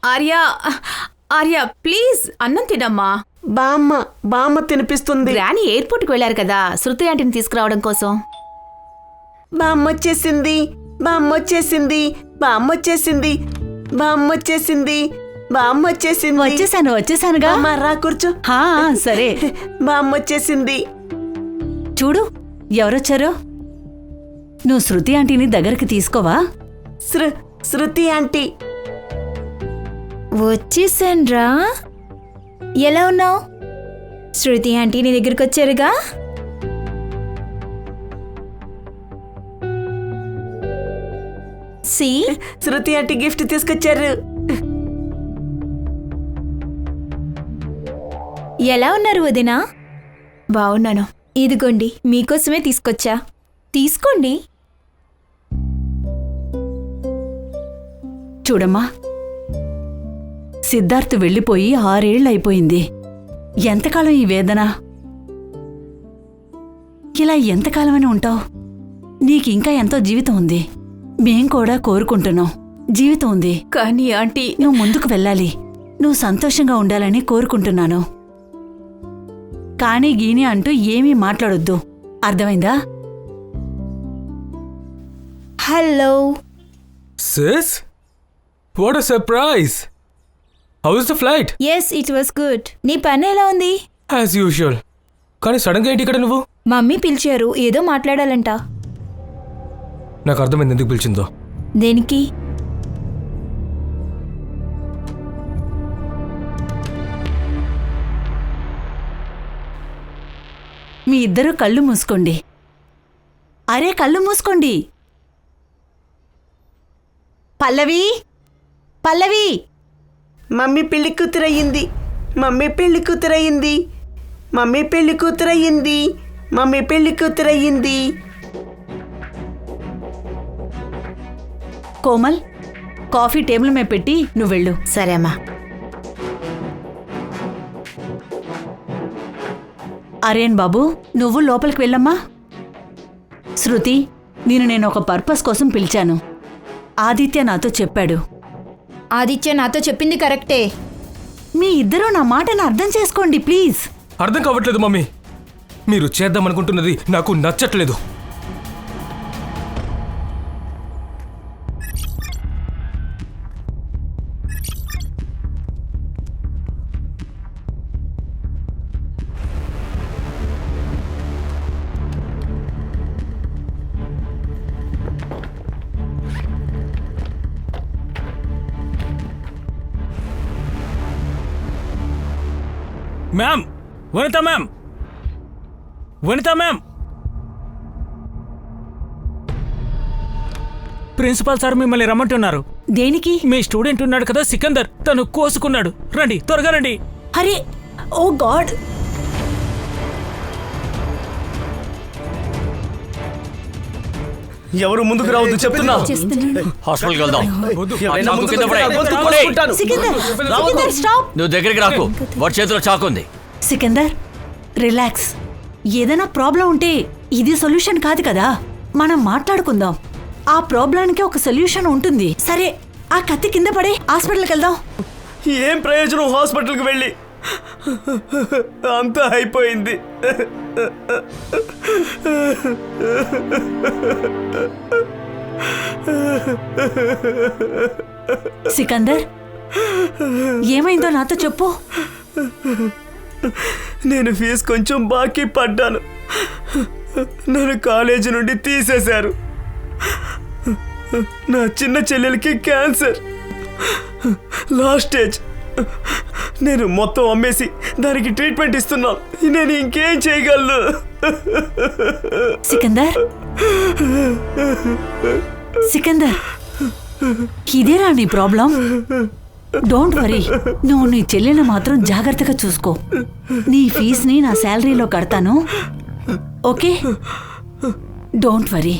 Arya Arya please అన్నం తినమ్మా. బామ్మ తినిపిస్తుంది. గ్రాని ఎయిర్పోర్ట్కి వెళ్ళారు కదా శృతి ఆంటీని తీసుకురావడం కోసం. బామ్మొచ్చేసింది. వచ్చేసానుగా. రా కూర్చో. సరే. బామ్మొచ్చేసింది. చూడు ఎవరొచ్చారో. నువ్వు శృతి ఆంటీని దగ్గరికి తీసుకోవా? శృతి ఆంటీ వచ్చేసాన్రా. ఎలా ఉన్నావు? శృతి ఆంటీ నీ దగ్గరికి వచ్చారుగా. శృతి ఆంటీ గిఫ్ట్ తీసుకొచ్చారు. ఎలా ఉన్నారు వదినా? బాగున్నాను. ఇదిగోండి మీకోసమే తీసుకొచ్చా, తీసుకోండి. చూడమ్మా, సిద్ధార్థ్ వెళ్ళిపోయి 6 ఏళ్లయిపోయింది. ఎంతకాలం ఈ వేదన? ఇలా ఎంతకాలమని ఉంటావు? నీకింకా ఎంతో జీవితం ఉంది. మేం కూడా కోరుకుంటున్నాం, జీవితం ఉంది. కానీ ఆంటీ, నువ్వు ముందుకు వెళ్ళాలి. నువ్వు సంతోషంగా ఉండాలని కోరుకుంటున్నాను. కానీ గీని అంటూ ఏమీ మాట్లాడొద్దు, అర్థమైందా? Hello sis, what a surprise. How is the flight? Yes, it was good. నీ పని ఎలా ఉంది? As usual. కానీ సడన్ గా ఏంటి ఇక్కడ నువ్వు? మమ్మీ పిలిచారు, ఏదో మాట్లాడాలంట. నాకు అర్థమైంది ఎందుకు పిలిచిందో. దేనికి? మీ ఇద్దరూ కళ్ళు మూసుకోండి. అరే కళ్ళు మూసుకోండి. పల్లవి, పల్లవి. మమ్మీ పెళ్లి కూతురయ్యింది. కోమల్, కాఫీ టేబుల్ మీద పెట్టి నువ్వు వెళ్ళు. సరే అమ్మా. అరేన్ బాబు, నువ్వు లోపలికి వెళ్ళమ్మా. శృతి, నేను ఒక పర్పస్ కోసం పిలిచాను. ఆదిత్య నాతో చెప్పాడు. ఆదిత్య నాతో చెప్పింది కరెక్టే. మీ ఇద్దరూ నా మాటను అర్థం చేసుకోండి ప్లీజ్. అర్థం కావట్లేదు మమ్మీ. మీరు చేద్దామనుకుంటున్నది నాకు నచ్చట్లేదు. మ్యామ్, వనిత మ్యామ్, ప్రిన్సిపాల్ సార్ మిమ్మల్ని రమ్మంటున్నారు. దేనికి? మీ స్టూడెంట్ ఉన్నాడు కదా సికందర్, తను కోసుకున్నాడు. రండి, త్వరగా రండి. అరే, ఓ గాడ్. ఎవరు ముందుకు రావద్దు చెప్తున్నా. హాస్పిటల్కి వెళ్దాం. సికందర్, స్టాప్. నువ్వు దగ్గరికి రాకు, వాడి చేతిలో చాకు ఉంది. సికందర్, రిలాక్స్. ఏదైనా ప్రాబ్లం ఉంటే ఇది సొల్యూషన్ కాదు కదా. మనం మాట్లాడుకుందాం. ఆ ప్రాబ్లానికి ఒక సొల్యూషన్ ఉంటుంది. సరే, ఆ కత్తి కింద పడే హాస్పిటల్కి వెళ్దాం. ఏం ప్రయోజనం హాస్పిటల్కి వెళ్ళి? అంతా అయిపోయింది. సికందర్, ఏమైందో నాతో చెప్పు. నేను ఫీజు కొంచెం బాకీ పడ్డాను. నన్ను కాలేజీ నుండి తీసేశారు. నా చిన్న చెల్లెలకి క్యాన్సర్, లాస్ట్ స్టేజ్. నేను మొత్తం అమ్మేసి దానికి ట్రీట్మెంట్ ఇస్తున్నాను. నేను ఇంకేం చేయగలను? సికందర్, ఇదేనా నీ ప్రాబ్లం? Don't worry. నువ్వు నీ చెల్లెని మాత్రం జాగ్రత్తగా చూసుకో. నీ ఫీజుని నా శాలరీలో కడతాను, ఓకే? Don't worry.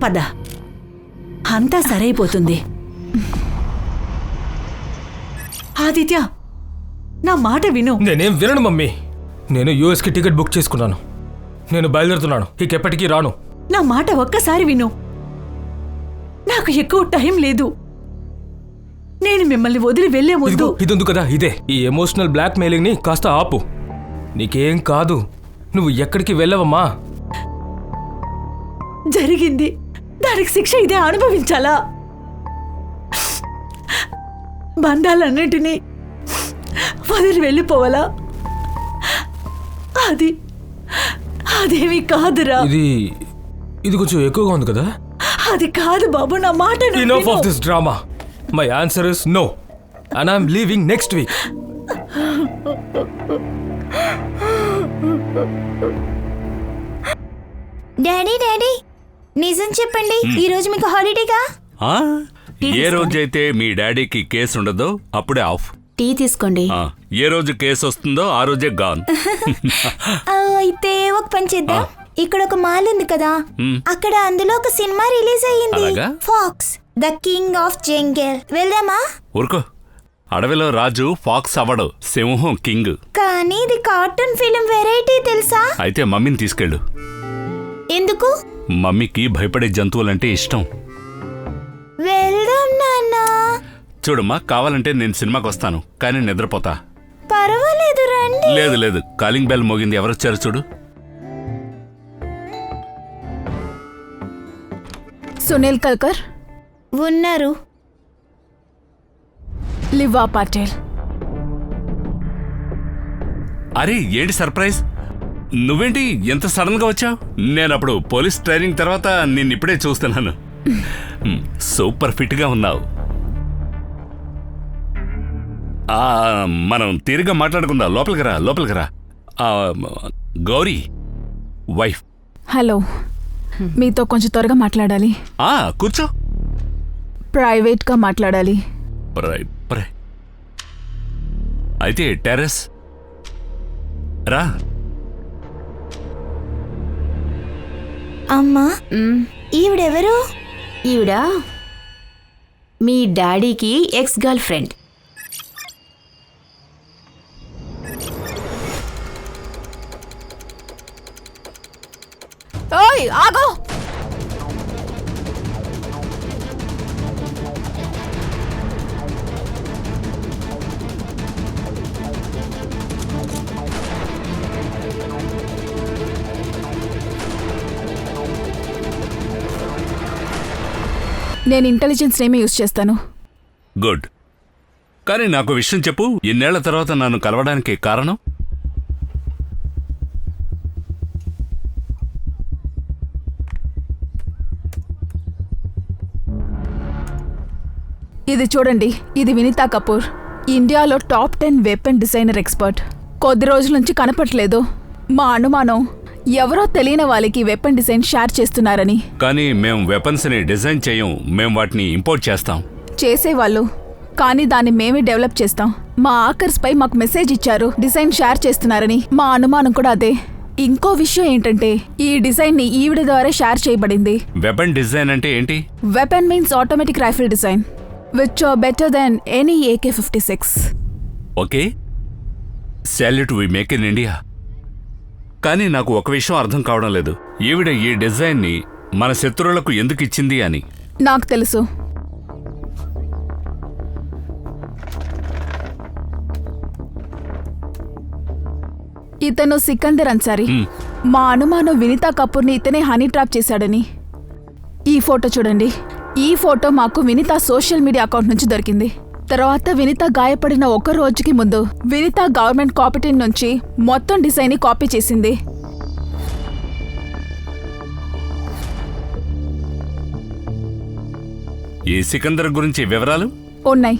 పద, అంతా సరైపోతుంది. ఆదిత్య, నా మాట విను. నేనేం వినను మమ్మీ. నేను యూఎస్కి టికెట్ బుక్ చేసుకున్నాను. నేను బయలుదేరుతున్నాను. ఇకెప్పటికీ రాను. నా మాట ఒక్కసారి విను. నాకు ఎక్కువ టైం లేదు. నేను మిమ్మల్ని వదిలి వెళ్లే ముందు ఇదిగో ఇది ఉంది కదా, ఇదే ఈ ఎమోషనల్ బ్లాక్ మెయిలింగ్ ని కాస్త ఆపు. నీకేం కాదు, నువ్వు ఎక్కడికి వెళ్ళవమ్మా. జరిగింది, దానికి శిక్ష ఇదే అనుభవించాలా? బంధాలన్నింటినీ వదిలి వెళ్ళిపోవాలా? అదేమి కాదురా. ఇది కొంచెం ఎక్కువగా ఉంది కదా. అది కాదు బాబు, నా మాట Enough of this drama. My answer is no. And I'm leaving next week. Daddy daddy నిజం చెప్పండి, ఈ రోజు మీకు హాలిడేగా? ఏ రోజైతే మీ డాడీకి కేసు ఉండదో అప్పుడే ఆఫ్. టీ తీసుకోండి. ఏ రోజు కేసు వస్తుందో ఆ రోజే గాన్. అయితే ఒక పని చేద్దాం, ఇక్కడ ఒక మాల్ ఉంది కదా, అక్కడ అందులో ఒక సినిమా రిలీజ్ అయ్యింది, అలాగా? ఫాక్స్ ద కింగ్ ఆఫ్ జంగల్. వెళ్దామా? ఊరుకో, అడవిలో రాజు ఫాక్స్ అవ్వడు, సింహం కింగ్. కానీ ఇది కార్టూన్ ఫిల్మ్ వెరైటీ తెలుసా? అయితే మమ్మీని తీసుకెళ్ళు. ఎందుకు? మమ్మీకి భయపడే జంతువులంటే ఇష్టం. వెళ్దాం నాన్న. చూడమ్మా, కావాలంటే నేను సినిమాకి వస్తాను, కానీ నిద్రపోతా. పర్వాలేదు రండి. లేదు లేదు, కాలింగ్ బెల్ మోగింది, ఎవరొచ్చారు చూడు. సునీల్ కల్కర్ ఉన్నారు. లివా పాటేల్. అరే ఏంటి సర్ప్రైజ్, నువ్వేంటి ఎంత సడన్ గా వచ్చావు? నేను అప్పుడు పోలీస్ ట్రైనింగ్ తర్వాత నిన్నిప్పుడే చూస్తున్నాను. సూపర్ ఫిట్ గా ఉన్నావు. మనం తీరిగా మాట్లాడుకుందాం, లోపలికి రా. గౌరీ వైఫ్. హలో, మీతో కొంచెం త్వరగా మాట్లాడాలి. కూర్చో. ప్రైవేట్గా మాట్లాడాలి. అయితే టెర్రస్ రా. అమ్మా, ఈవిడెవరు? ఈవిడ మీ డాడీకి ఎక్స్ గర్ల్ ఫ్రెండ్. ఓయ్ ఆగో. నేను ఇంటెలిజెన్స్ నేమే యూజ్ చేస్తాను. గుడ్. కానీ నాకు విషయం చెప్పు, ఇన్నేళ్ల తర్వాత నన్ను కలవడానికి కారణం? ఇది చూడండి, ఇది వినీతా కపూర్, ఇండియాలో టాప్ 10 వెపన్ డిజైనర్ ఎక్స్పర్ట్. కొద్ది రోజుల నుంచి కనపట్లేదు. మా అనుమానం ఎవరో తెలియని వాళ్ళకి వెపన్ డిజైన్ షేర్ చేస్తున్నారని. కానీ మేము వెపన్స్ ని డిజైన్ చేయం, మేము వాటిని ఇంపోర్ట్ చేస్తాం. చేసేవాళ్ళు, కానీ దాన్ని మేమే డెవలప్ చేస్తాం. మా ఆకర్స్ పై మాకు మెసేజ్ ఇచ్చారు డిజైన్ షేర్ చేస్తున్నారని. మా అనుమానం కూడా అదే. ఇంకో విషయం ఏంటంటే ఈ డిజైన్ ని ఈవిడ ద్వారా షేర్ చేయబడింది. వెపన్ డిజైన్ అంటే ఏంటి? Weapon means automatic rifle design which are better than any AK-56. Okay, salute, we make in India. కానీ నాకు ఒక విషయం అర్థం కావడం లేదు, ఈవిడ ఈ డిజైన్ ని మన శత్రువులకు ఎందుకు ఇచ్చింది అని. నాకు తెలుసు. ఇతను సికందర్ అన్సారీ. మా అనుమానం వినీతా కపూర్ని ఇతనే హనీ ట్రాప్ చేశాడని. ఈ ఫోటో చూడండి. ఈ ఫోటో మాకు వినీతా సోషల్ మీడియా అకౌంట్ నుంచి దొరికింది. తర్వాత వినీతా గాయపడిన ఒక రోజుకి ముందు వినీతా గవర్నమెంట్ కాపీ నుంచి మొత్తం డిజైన్ ని కాపీ చేసింది. ఈ సికందర్ గురించి వివరాలు ఉన్నాయి.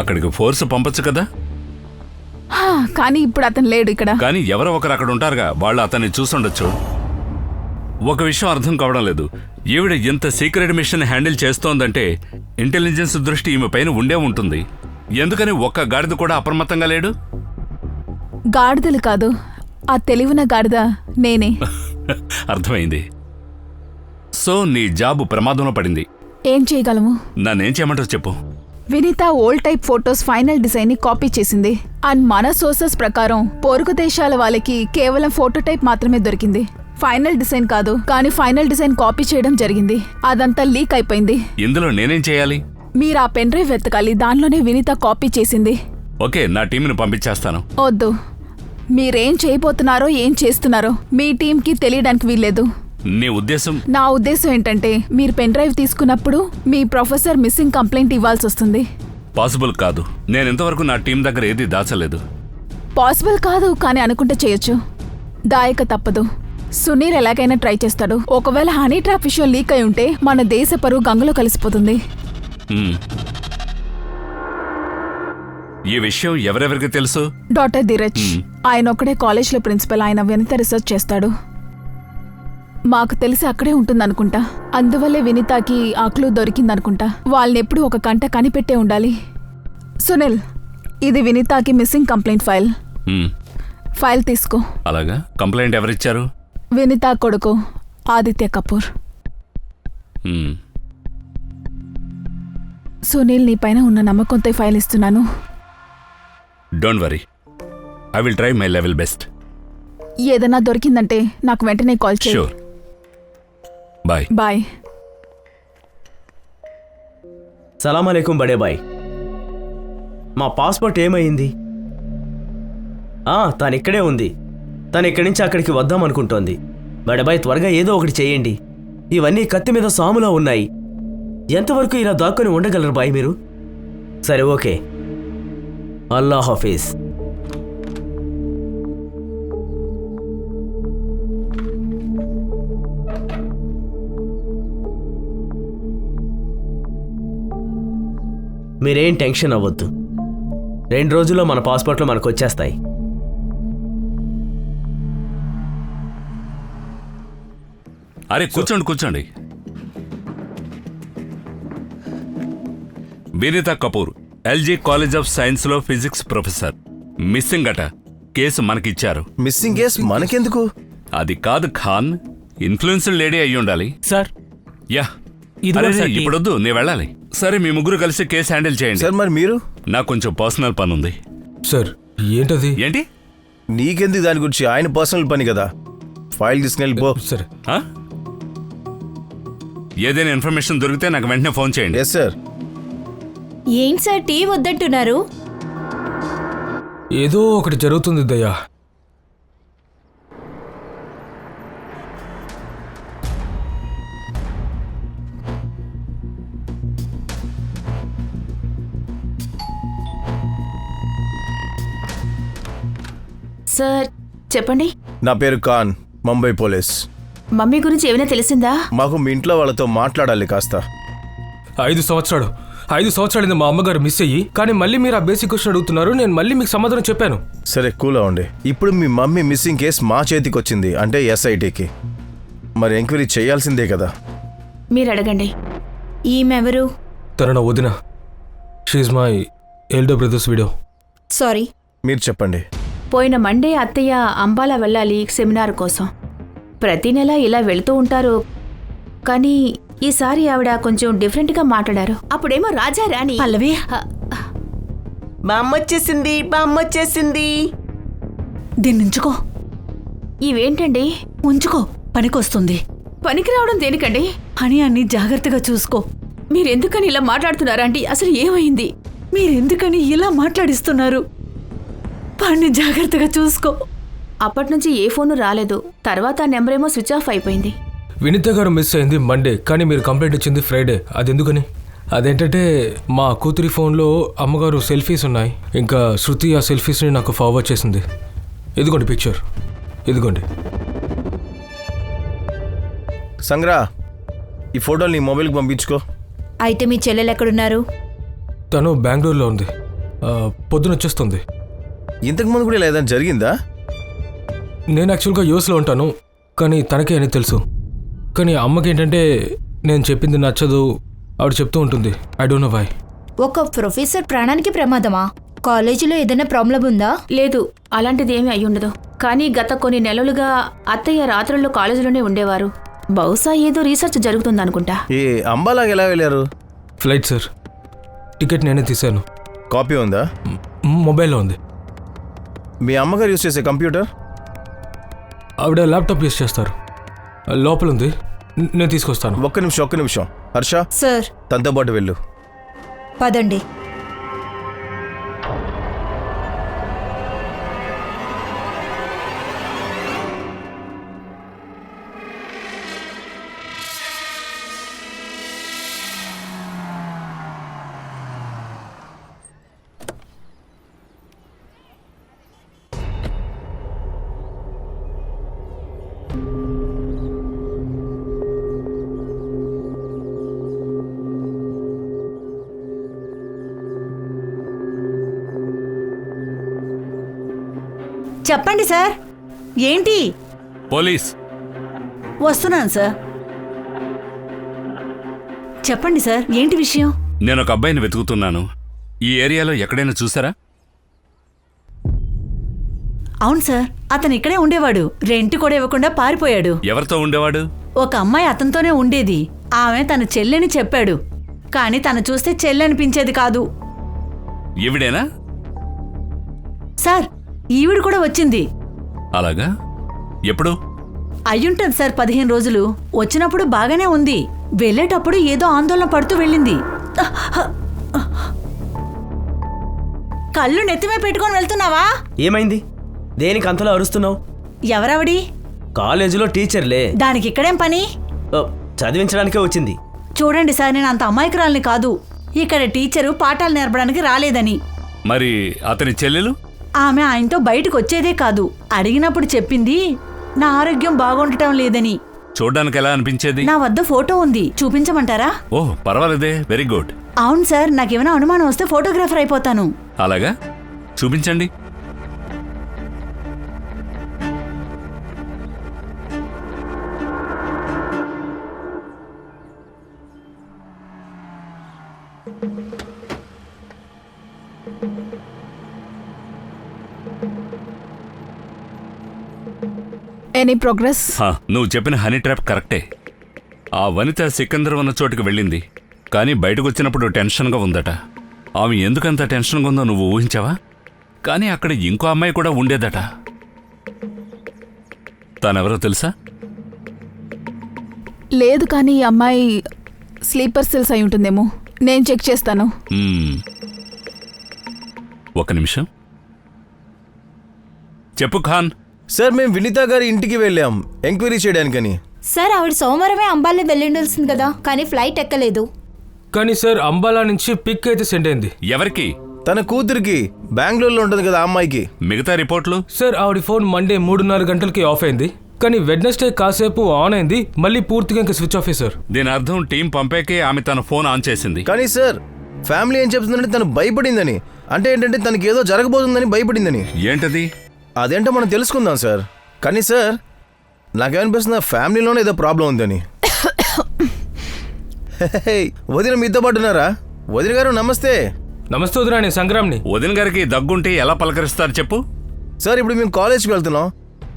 అక్కడికి ఫోర్స్ పంపొచ్చు కదా. కానీ ఇప్పుడు అతను లేడు ఇక్కడ. కానీ ఎవరో ఒకరు అక్కడ ఉంటారుగా, వాళ్ళు అతన్ని చూసుండొచ్చు. ఒక విషయం అర్థం కావడం లేదు, ఈవిడ ఇంత సీక్రెట్ మిషన్ హ్యాండిల్ చేస్తోందంటే ఇంటెలిజెన్స్ దృష్టి ఈమె పైన ఉండే ఉంటుంది. ఎందుకని ఒక్క గాడిద కూడా అప్రమత్తంగా లేడు? గాడిదలు కాదు, ఆ తెలివిన గాడిద నేనే. అర్థమైంది. సో నీ జాబు ప్రమాదంలో పడింది. ఏం చేయగలము? నన్నేం చేయమంటావు చెప్పు. Vineeta old type photos final design ని కాపీ చేసింది. అండ్ మన సోర్సెస్ ప్రకారం పొరుగు దేశాల వాళ్ళకి కేవలం ఫోటో టైప్ మాత్రమే దొరికింది. ఫైనల్ డిజైన్ కాదు, కానీ ఫైనల్ డిజైన్ కాపీ చేయడం జరిగింది. అదంతా లీక్ అయిపోయింది. ఇందులో నేనేం చేయాలి? మీరు ఆ పెన్ డ్రైవ్ వెతకాలి, దానిలోనే వినీత కాపీ చేసింది. ఓకే, నా టీంని పంపించేస్తాను. వద్దు, మీరేం చేయబోతున్నారో ఏం చేస్తున్నారో మీ టీంకి తెలియడానికి వీల్లేదు. నీ ఉద్దేశం? నా ఉద్దేశం ఏంటంటే మీరు పెన్ డ్రైవ్ తీసుకున్నప్పుడు మీ ప్రొఫెసర్ మిస్సింగ్ కంప్లైంట్ ఇవ్వాల్సి వస్తుంది. పాసిబుల్ కాదు. నేను ఇంతవరకు నా టీం దగ్గర ఏది దాచలేదు. పాసిబుల్ కాదు, కానీ అనుకుంటే చేయొచ్చు. దాయక తప్పదు. సునీల్ ఎలాగైనా ట్రై చేస్తాడు. ఒకవేళ హనీ ట్రాప్ విషయం లీక్ అయి ఉంటే మన దేశ పరువు గంగలో కలిసిపోతుంది. ఈ విషయం ఎవరెవరికి తెలుసు? డాక్టర్ ధీరజ్, ఆయన ఒక్కడే కాలేజ్లో ప్రిన్సిపల్. ఆయన వినిత రీసెర్చ్ చేస్తాడు. మాకు తెలిసి అక్కడే ఉంటుందనుకుంటా. అందువల్లే వినితాకి ఆ క్లూ దొరికిందనుకుంటా. వాళ్ళని ఎప్పుడు ఒక కంట కనిపెట్టే ఉండాలి. సునీల్, ఇది వినితాకి మిస్సింగ్ కంప్లైంట్ ఫైల్. ఫైల్ తీసుకో. అలాగా? కంప్లైంట్ ఎవరిచ్చారు? వినితా కొడుకు ఆదిత్య కపూర్. సునీల్, నీ పైన ఉన్న నమ్మకంతో ఈ ఫైల్ ఇస్తున్నాను. Don't worry, I will try my level best. ఏదైనా దొరికిందంటే నాకు వెంటనే కాల్ చేయి. షూర్. బాయ్. బాయ్. సలాం అలైకుం బడే బాయ్. మా పాస్పోర్ట్ ఏమైంది? తను ఇక్కడే ఉంది. తను ఇక్కడి నుంచి అక్కడికి వద్దామనుకుంటోంది. బడబాయ్, త్వరగా ఏదో ఒకటి చేయండి. ఇవన్నీ కత్తి మీద సాములా ఉన్నాయి. ఎంతవరకు ఇలా దాక్కుని ఉండగలరు బాయ్ మీరు? సరే, ఓకే. అల్లా హాఫీజ్. మీరేం టెన్షన్ అవ్వద్దు. 2 రోజుల్లో మన పాస్పోర్ట్లు మనకు వచ్చేస్తాయి. అరే, కూర్చోండి కూర్చోండి. Vineeta Kapoor, LG college of science లో ఫిజిక్స్ ప్రొఫెసర్. మిస్సింగ్ అట. కేసు మనకిచ్చారు. మిస్సింగ్ కేసు మనకెందుకు? అది కాదు ఖాన్, ఇన్ఫ్లుయెన్స్డ్ లేడీ అయ్యి ఉండాలి. Sir, yeah. ఇదిగో సార్, ఇప్పుడొద్దు, నేను వెళ్ళాలి. సరే, మీ ముగ్గురు కలిసి కేసు హ్యాండిల్ చేయండి. సార్, మరి మీరు? నాకు కొంచెం పర్సనల్ పని ఉంది. సార్, ఏంటది? ఏంటి? నీకెందుకు దాని గురించి? ఆయన పర్సనల్ పని కదా. ఫైల్ తీసుకెళ్ళి పో. సరే. ఏదైనా ఇన్ఫర్మేషన్ దొరికితే నాకు వెంటనే ఫోన్ చేయండి. Yes sir. ఏంటి సార్ టీ వద్దంటున్నారు? ఏదో ఒకటి జరుగుతుంది దయ్యా. సార్, చెప్పండి. నా పేరు ఖాన్, ముంబై పోలీస్. మమ్మీ గురించి ఏమైనా తెలిసిందా? మాకు మీ ఇంట్లో వాళ్ళతో మాట్లాడాలి కాస్త. 5 సంవత్సరాలు మా అమ్మగారు మిస్ అయ్యి, కానీ మళ్ళీ మీరు ఆ బేసిక్ క్వశ్చన్ అడుగుతున్నారు. నేను మళ్ళీ మీకు సమాధానం చెప్పాను. సరే, కూల్ అవ్వండి. ఇప్పుడు మీ మమ్మీ మిస్సింగ్ కేసు మా చేతికి వచ్చింది, అంటే ఎస్ఐటీకి. మరి ఎంక్వైరీ చేయాల్సిందే కదా. మీరు అడగండి. ఈమెవరు? తన నా వదిన. She my elder brother's video. Sorry. మీరు చెప్పండి. పోయిన మండే అత్తయ్య అంబాలా వెళ్ళాలి సెమినార్ కోసం. ప్రతి నెల ఇలా వెళుతూ ఉంటారు, కానీ ఈసారి ఆవిడ కొంచెం డిఫరెంట్గా మాట్లాడారు. అప్పుడేమో రాజా రాణి. పల్లవి, బామ్మొచ్చేసింది. దీన్ని ఉంచుకో. ఇవేంటండి? ఉంచుకో, పనికొస్తుంది. పనికి రావడం దేనికండి? అని అన్ని జాగ్రత్తగా చూసుకో. మీరెందుకని ఇలా మాట్లాడుతున్నారా అండి? అసలు ఏమైంది? మీరెందుకని ఇలా మాట్లాడిస్తున్నారు? వాడిని జాగ్రత్తగా చూసుకో. అప్పటినుంచి ఏ ఫోను రాలేదు. తర్వాత ఆ నెంబర్ ఏమో స్విచ్ ఆఫ్ అయిపోయింది. వినీత గారు మిస్ అయింది మండే, కానీ మీరు కంప్లైంట్ ఇచ్చింది ఫ్రైడే. అది ఎందుకని? అదేంటంటే మా కూతురి ఫోన్లో అమ్మగారు సెల్ఫీస్ ఉన్నాయి. ఇంకా శృతి ఆ సెల్ఫీస్ని నాకు ఫార్వర్డ్ చేసింది. ఇదిగోండి పిక్చర్, ఇదిగోండి. సంగ్రా, ఈ ఫోటోలు నీ మొబైల్కి పంపించుకో. అయితే మీ చెల్లెలు ఎక్కడున్నారు? తను బెంగళూరులో ఉంది. పొద్దున వచ్చేస్తుంది. ఇంతకుముందు కూడా ఏదైనా జరిగిందా? నేను యాక్చువల్గా యూఎస్లో ఉంటాను, కానీ తనకే అని తెలుసు. కానీ అమ్మకి ఏంటంటే నేను చెప్పింది నచ్చదు. ఆవిడ చెప్తూ ఉంటుంది. I don't know why. ఒక ప్రొఫెసర్ ప్రాణానికి ప్రమాదమా? కాలేజీలో ఏదైనా ప్రాబ్లం ఉందా? లేదు, అలాంటిది ఏమీ అయ్యుండదు. కానీ గత కొన్ని నెలలుగా అత్తయ్య రాత్రుల్లో కాలేజీలోనే ఉండేవారు. బహుశా ఏదో రీసెర్చ్ జరుగుతుందనుకుంటా. ఈ అంబాలాగా ఎలా వెళ్ళారు? Flight sir. టికెట్ నేనే తీశాను. కాపీ ఉందా? మొబైల్లో ఉంది. మీ అమ్మగారు యూస్ చేసే కంప్యూటర్? ఆవిడ ల్యాప్టాప్ యూస్ చేస్తారు. లోపలుంది, నేను తీసుకొస్తాను. ఒక్క నిమిషం హర్ష, సార్ తనతో పాటు వెళ్ళు. పదండి. చెప్పండి సార్. ఏంటి? పోలీస్. వస్తున్నాను సార్. చెప్పండి సార్, ఏంటి విషయం? నేను ఒక అబ్బాయిని వెతుకుతున్నాను. ఈ ఏరియాలో ఎక్కడైనా చూసారా? అవును సార్, అతను ఇక్కడే ఉండేవాడు. రెంట్ కూడా ఇవ్వకుండా పారిపోయాడు. ఎవరితో ఉండేవాడు? ఒక అమ్మాయి అతనితోనే ఉండేది. ఆమె తన చెల్లెని చెప్పాడు, కానీ తను చూస్తే చెల్లి అనిపించేది కాదు. ఈవిడేనా? సార్, ఈవిడ కూడా వచ్చింది. అలాగా? ఎప్పుడు? అయ్యుంటుంది సార్ 15 రోజులు. వచ్చినప్పుడు బాగానే ఉంది. వెళ్ళేటప్పుడు ఏదో ఆందోళన పడుతూ వెళ్ళింది. కళ్ళు నెత్తిమే పెట్టుకొని వెళ్తున్నావా? ఏమైంది? దేనికి అంతలా అరుస్తున్నావు? ఎవరవడి? కాలేజీలో టీచర్లే. దానికి ఇక్కడేం పని? చదివించడానికే వచ్చింది. చూడండి సార్, నేను అంత అమాయకురాల్ని కాదు. ఇక్కడ టీచరు పాఠాలు నేర్పడానికి రాలేదని. మరి అతని చెల్లెలు? ఆమె ఆయనతో బయటకు వచ్చేదే కాదు. అడిగినప్పుడు చెప్పింది నా ఆరోగ్యం బాగుండటం లేదని. చూడ్డానికి ఎలా అనిపించేది? నా వద్ద ఫోటో ఉంది, చూపించమంటారా? ఓహ్, పర్వాలేదే, వెరీ గుడ్. అవును సార్, నాకేమైనా అనుమానం వస్తే ఫోటోగ్రాఫర్ అయిపోతాను. అలాగా? చూపించండి. Any progress? నువ్వు చెప్పిన హనీ ట్రాప్ కరెక్టే. ఆ వనిత సికందర్ ఉన్న చోటుకి వెళ్ళింది, కానీ బయటకు వచ్చినప్పుడు టెన్షన్గా ఉందట. ఆమె ఎందుకంత టెన్షన్గా ఉందో నువ్వు ఊహించావా? కానీ అక్కడ ఇంకో అమ్మాయి కూడా ఉండేదట. తనెవరో తెలుసా? లేదు, కానీ ఈ అమ్మాయి స్లీపర్ సెల్స్ అయి ఉంటుందేమో. నేను చెక్ చేస్తాను. ఒక నిమిషం. చెప్పు ఖాన్. సార్, మేము వినీత గారి ఇంటికి వెళ్ళాం ఎంక్వైరీ చేయడానికని. సార్, ఆవిడ సోమవారమే అంబాల్లో వెళ్ళిండాల్సింది కదా, కానీ ఫ్లైట్ ఎక్కలేదు. కానీ సార్, అంబాలా నుంచి పిక్ అయితే సెండ్ అయింది. ఎవరికి? తన కూతురికి. బెంగళూరులో ఉంటుంది కదా ఆ అమ్మాయికి. మిగతా రిపోర్ట్లు? సార్, ఆవిడ ఫోన్ మండే 3:30 గంటలకి ఆఫ్ అయింది, కానీ వెడ్నెస్డే కాసేపు ఆన్ అయింది, మళ్ళీ పూర్తిగా ఇంకా స్విచ్ ఆఫ్. సార్, దీని అర్థం టీం పంపాకే ఆమె తన ఫోన్ ఆన్ చేసింది. కానీ సార్, ఫ్యామిలీ ఏం చెప్తుందంటే తను భయపడిందని. అంటే ఏంటంటే తనకి ఏదో జరగబోతుందని భయపడిందని. ఏంటది? అదేంటో మనం తెలుసుకుందాం సార్. కానీ సార్, నాకేమనిపిస్తుంది ఫ్యామిలీలోనే ఏదో ప్రాబ్లం ఉందని. వదిన మీతో పాటు ఉన్నారా? వదిన గారు నమస్తే. నమస్తే వదిన, నేను సంగ్రామ్ని. వదిన గారికి దగ్గుంటే ఎలా పలకరిస్తారు చెప్పు? సార్, ఇప్పుడు మేము కాలేజ్కి వెళ్తున్నాం,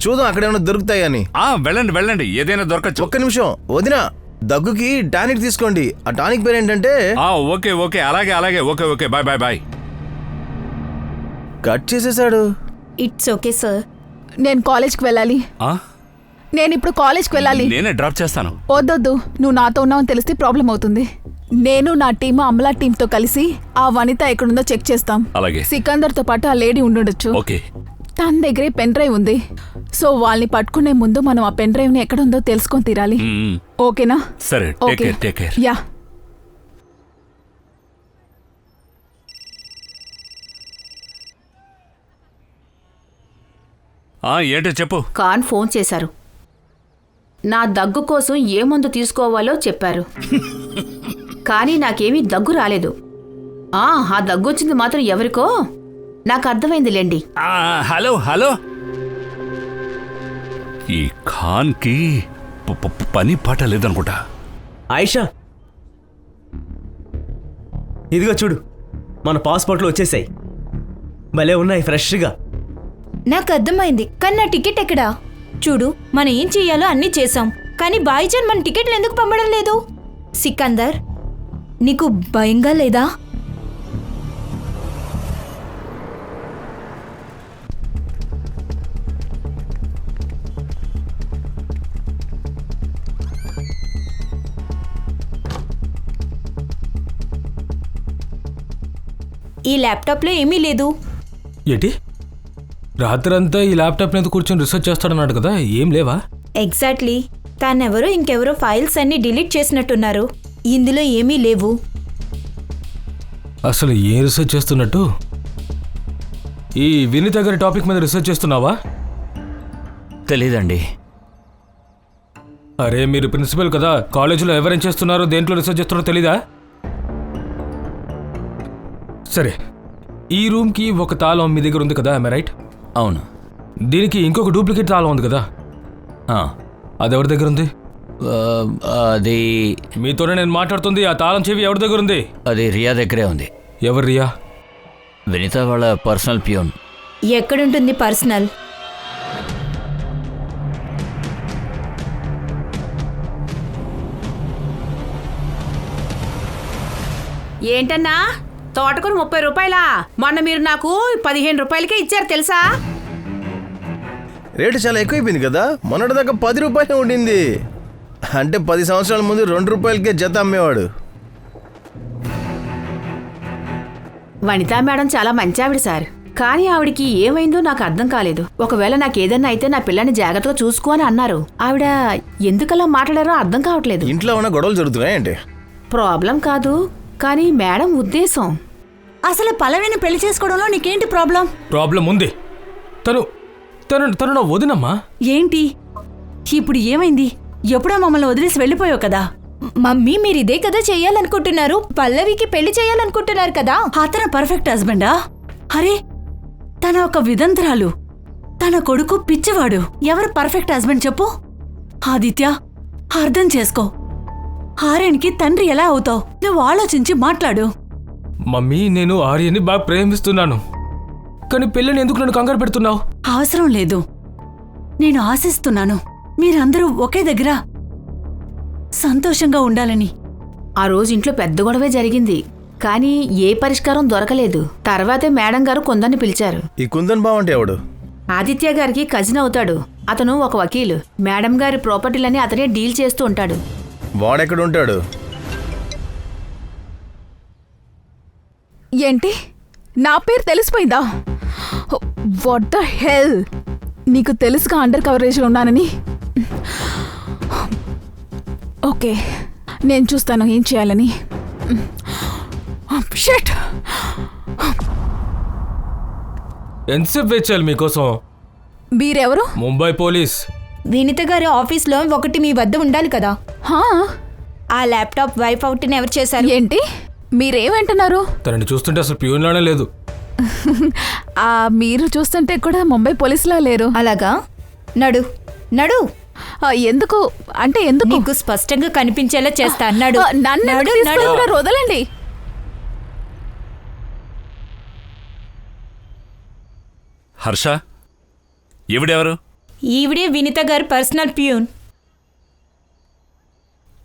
చూద్దాం అక్కడ ఏమైనా దొరుకుతాయని. వెళ్ళండి వెళ్ళండి, ఏదైనా దొరకచ్చు. ఒక్క నిమిషం వదిన, దగ్గుకి టానిక్ తీసుకోండి. ఆ టానిక్ పేరు ఏంటంటే? ఓకే ఓకే, అలాగే అలాగే, okay okay, bye bye bye. Cut చేసేసాడు. It's okay sir. నేను కాలేజ్కి వెళ్ళాలి. నేను ఇప్పుడు కాలేజ్కి వెళ్ళాలి. నేనే డ్రాప్ చేస్తాను. వద్దొద్దు, నువ్వు నాతో ఉన్నావని తెలిస్తే ప్రాబ్లం అవుతుంది. నేను నా టీము అమలా టీంతో కలిసి ఆ వనిత ఎక్కడుందో చెక్ చేస్తాం. అలాగే. సికందర్తో పాటు ఆ లేడీ ఉండొచ్చు. ఓకే. తన దగ్గరే పెన్ డ్రైవ్ ఉంది. సో వాళ్ళని పట్టుకునే ముందు మనం ఆ పెన్ డ్రైవ్ ని ఎక్కడుందో తెలుసుకొని తీరాలి. ఓకేనా? సరే, టేక్ కేర్. యా. ఏంటో చెప్పు. ఖాన్ ఫోన్ చేశారు. నా దగ్గు కోసం ఏ మందు తీసుకోవాలో చెప్పారు, కానీ నాకేమీ దగ్గు రాలేదు. ఆ దగ్గు వచ్చింది మాత్రం ఎవరికో నాకు అర్థమైందిలేండి. హలో హలో, ఈ ఖాన్కి పని పాట లేదనుకుంటా. ఆయిషా, ఇదిగో చూడు, మన పాస్పోర్ట్లు వచ్చేసాయి. భలే ఉన్నాయి, ఫ్రెష్గా. నాకు అర్థమైంది, కానీ నా టికెట్ ఎక్కడా? చూడు, మనం ఏం చెయ్యాలో అన్నీ చేసాం, కానీ బాయిజాన్ మన టికెట్లు ఎందుకు పంపడం లేదు? సికందర్, నీకు భయంగా లేదా? ఈ ల్యాప్టాప్లో ఏమీ లేదు. ఏంటి రాత్రంతా ఈ ల్యాప్టాప్ మీద కూర్చొని రీసెర్చ్ చేస్తాడన్నాడు కదా, ఏం లేవా? ఎగ్జాక్ట్లీ. తానెవరో ఇంకెవరో ఫైల్స్ అన్ని డిలీట్ చేసినట్టున్నారు. ఇందులో ఏమీ లేవు. అసలు ఏం రీసెర్చ్ చేస్తున్నట్టు? ఈ వినీత గారి టాపిక్ మీద రీసెర్చ్ చేస్తున్నావా? తెలీదండి. అరే మీరు ప్రిన్సిపల్ కదా, కాలేజీలో ఎవరేం చేస్తున్నారో దేంట్లో రీసెర్చ్ చేస్తున్నారో తెలీదా? సరే, ఈ రూమ్కి ఒక తాళం మీ దగ్గర ఉంది కదా, ఐ రైట్? అవును. దీనికి ఇంకొక డూప్లికేట్ తాళం ఉంది కదా, అది ఎవరి దగ్గర ఉంది? అది మీతోనే నేను మాట్లాడుతుంది. ఆ తాళం చెవి ఎవరి దగ్గర ఉంది? అది రియా దగ్గరే ఉంది. ఎవరు రియా? వినీత వాళ్ళ పర్సనల్ ప్యూన్. ఎక్కడుంటుంది పర్సనల్? ఏంటన్నా తోటకూర 30 రూపాయలా? మొన్న మీరు నాకు 15 రూపాయలకే ఇచ్చారు తెలుసా? రేటు చాలా ఎక్కువైపోయింది కదా, మొన్నటిదాకా 10 రూపాయలే ఉండింది. అంటే 10 సంవత్సరాల ముందు 2 రూపాయలకే జత అమ్మేవాడు. వనితా మేడం చాలా మంచి ఆవిడ సార్, కానీ ఆవిడికి ఏమైందో నాకు అర్థం కాలేదు. ఒకవేళ నాకేదన్నా అయితే నా పిల్లని జాగ్రత్తగా చూసుకో అని అన్నారు. ఆవిడ ఎందుకలా మాట్లాడారో అర్థం కావట్లేదు. ఇంట్లో ఉన్న గొడవలు జరుగుతున్నాయంటే ప్రాబ్లం కాదు, కానీ మేడం ఉద్దేశం. అసలు పల్లవిని పెళ్లి చేసుకోవడంలో నీకేంటి ప్రాబ్లం? ప్రాబ్లం ఉంది. తను తను తను నా వదినమ్మా. ఏంటి ఇప్పుడు ఏమైంది? ఎప్పుడో మమ్మల్ని వదిలేసి వెళ్ళిపోయావు కదా. మమ్మీ మీరు ఇదే కదా చెయ్యాలనుకుంటున్నారు, పల్లవికి పెళ్లి చేయాలనుకుంటున్నారు కదా. అతను పర్ఫెక్ట్ హస్బెండా? అరే తన ఒక విదంతురాలు, తన కొడుకు పిచ్చివాడు. ఎవరు పర్ఫెక్ట్ హస్బెండ్ చెప్పు? ఆదిత్య, అర్థం చేసుకో. ఆర్యన్కి తండ్రి ఎలా అవుతావు? నువ్వు ఆలోచించి మాట్లాడు. మమ్మీ నేను ఆర్యని బాగా ప్రేమిస్తున్నాను, కానీ పెళ్ళని ఎందుకు నన్ను కంగారు పెడుతున్నావు? అవసరం లేదు. నేను ఆశిస్తున్నాను మీరందరూ ఒకే దగ్గర సంతోషంగా ఉండాలని. ఆ రోజు ఇంట్లో పెద్ద గొడవే జరిగింది, కానీ ఏ పరిష్కారం దొరకలేదు. తర్వాతే మేడం గారు కుందన్ని పిలిచారు. ఈ కుందన్ బావ అంటే ఎవడు? ఆదిత్య గారికి కజిన్ అవుతాడు. అతను ఒక వకీలు. మేడం గారి ప్రాపర్టీలని అతనే డీల్ చేస్తూ ఉంటాడు. వాడెక్కడ ఉంటాడు? ఏంటి నా పేరు తెలిసిపోయిందా? What the hell! నీకు తెలుసుగా అండర్ కవరేజ్లో ఉన్నానని. ఓకే, నేను చూస్తాను ఏం చేయాలని. షట్! ఎంతసేపు వెయిట్ చేయాలి మీకోసం? మీరెవరు? ముంబై పోలీస్. వినీత గారి ఆఫీస్లో ఒకటి మీ వద్ద ఉండాలి కదా. హా? ఆ ల్యాప్టాప్ వైఫ్ అవుట్ని ఎవరు చేశారు? ఏంటి మీరేమంటున్నారు? తనని చూస్తుంటే అసలు ప్యూన్లానే లేదు. మీరు చూస్తుంటే కూడా ముంబై పోలీసులా లేరు. అలాగా? నడు నడు. ఎందుకు అంటే ఎందుకు? నీకు స్పష్టంగా కనిపించేలా చేస్తా. నడు. నన్ను నడు, తీసుకెళ్తున్నారు, వదలండి. హర్ష, ఈవిడెవరు? ఈవిడే వినీత గారి పర్సనల్ ప్యూన్.